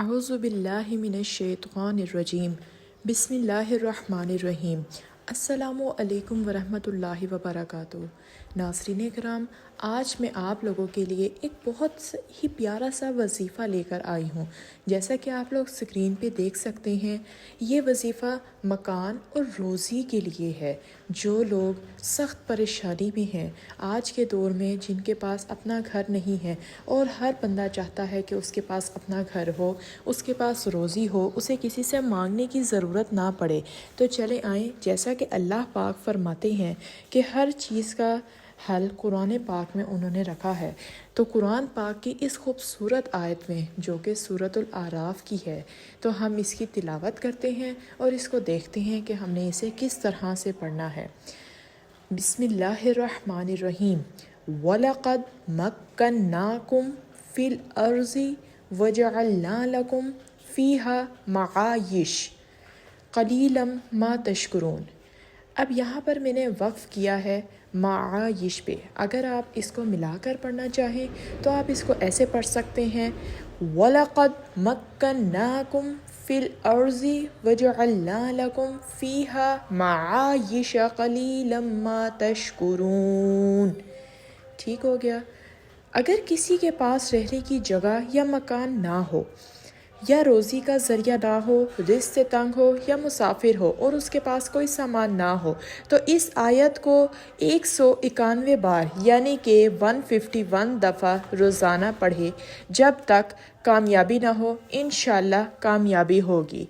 اعوذ باللہ من الشیطان الرجیم بسم اللہ الرحمن الرحیم۔ السلام علیکم ورحمۃ اللہ وبرکاتہ۔ ناظرین کرام، آج میں آپ لوگوں کے لیے ایک بہت ہی پیارا سا وظیفہ لے کر آئی ہوں۔ جیسا کہ آپ لوگ اسکرین پہ دیکھ سکتے ہیں، یہ وظیفہ مکان اور روزی کے لیے ہے۔ جو لوگ سخت پریشانی میں ہیں آج کے دور میں، جن کے پاس اپنا گھر نہیں ہے، اور ہر بندہ چاہتا ہے کہ اس کے پاس اپنا گھر ہو، اس کے پاس روزی ہو، اسے کسی سے مانگنے کی ضرورت نہ پڑے، تو چلے آئیں، جیسا کہ اللہ پاک فرماتے ہیں کہ ہر چیز کا حل قرآن پاک میں انہوں نے رکھا ہے۔ تو قرآن پاک کی اس خوبصورت آیت میں، جو کہ سورۃ الاعراف کی ہے، تو ہم اس کی تلاوت کرتے ہیں اور اس کو دیکھتے ہیں کہ ہم نے اسے کس طرح سے پڑھنا ہے۔ بسم اللہ الرحمن الرحیم۔ وَلَقَدْ مَكَّنَّاكُمْ فِي الْأَرْضِ وَجَعَلْنَا لَكُمْ فِيهَا مَعَایِشَ قَلِيلًا مَا تَشْکُرُونَ۔ اب یہاں پر میں نے وقف کیا ہے معایش پہ۔ اگر آپ اس کو ملا کر پڑھنا چاہیں تو آپ اس کو ایسے پڑھ سکتے ہیں، وَلَقَدْ مَكَّنَّاكُمْ فِي الْأَرْضِ وَجَعَلْنَا لَكُمْ فِيهَا مَعَایِشَ قَلِيلًا مَا تَشْکُرُونَ۔ ٹھیک ہو گیا۔ اگر کسی کے پاس رہنے کی جگہ یا مکان نہ ہو، یا روزی کا ذریعہ نہ ہو، رزق سے تنگ ہو، یا مسافر ہو اور اس کے پاس کوئی سامان نہ ہو، تو اس آیت کو 191 بار یعنی کہ 151 دفعہ روزانہ پڑھے جب تک کامیابی نہ ہو۔ انشاءاللہ کامیابی ہوگی۔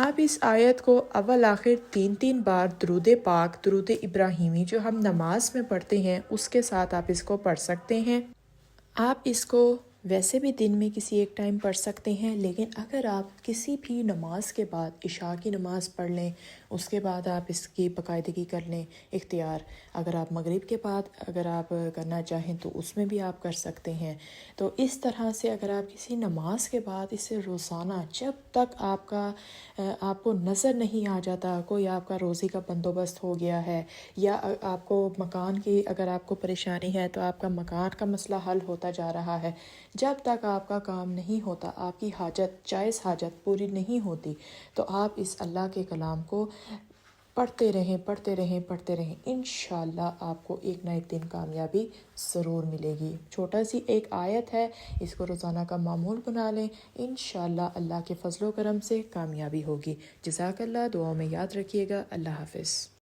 آپ اس آیت کو اول آخر 3 بار درود پاک، درود ابراہیمی جو ہم نماز میں پڑھتے ہیں، اس کے ساتھ آپ اس کو پڑھ سکتے ہیں۔ آپ اس کو ویسے بھی دن میں کسی ایک ٹائم پڑھ سکتے ہیں، لیکن اگر آپ کسی بھی نماز کے بعد عشاء کی نماز پڑھ لیں، اس کے بعد آپ اس کی باقاعدگی کر لیں اختیار۔ اگر آپ مغرب کے بعد اگر آپ کرنا چاہیں تو اس میں بھی آپ کر سکتے ہیں۔ تو اس طرح سے اگر آپ کسی نماز کے بعد اسے روزانہ، جب تک آپ کو نظر نہیں آ جاتا کوئی آپ کا روزی کا بندوبست ہو گیا ہے، یا آپ کو مکان کی اگر آپ کو پریشانی ہے تو آپ کا مکان کا مسئلہ حل ہوتا جا رہا ہے، جب تک آپ کا کام نہیں ہوتا، آپ کی حاجت، جائز حاجت پوری نہیں ہوتی، تو آپ اس اللہ کے کلام کو پڑھتے رہیں۔ انشاءاللہ آپ کو ایک نہ ایک دن کامیابی ضرور ملے گی۔ چھوٹا سی ایک آیت ہے، اس کو روزانہ کا معمول بنا لیں، انشاءاللہ اللہ کے فضل و کرم سے کامیابی ہوگی۔ جزاک اللہ، دعاؤں میں یاد رکھیے گا۔ اللہ حافظ۔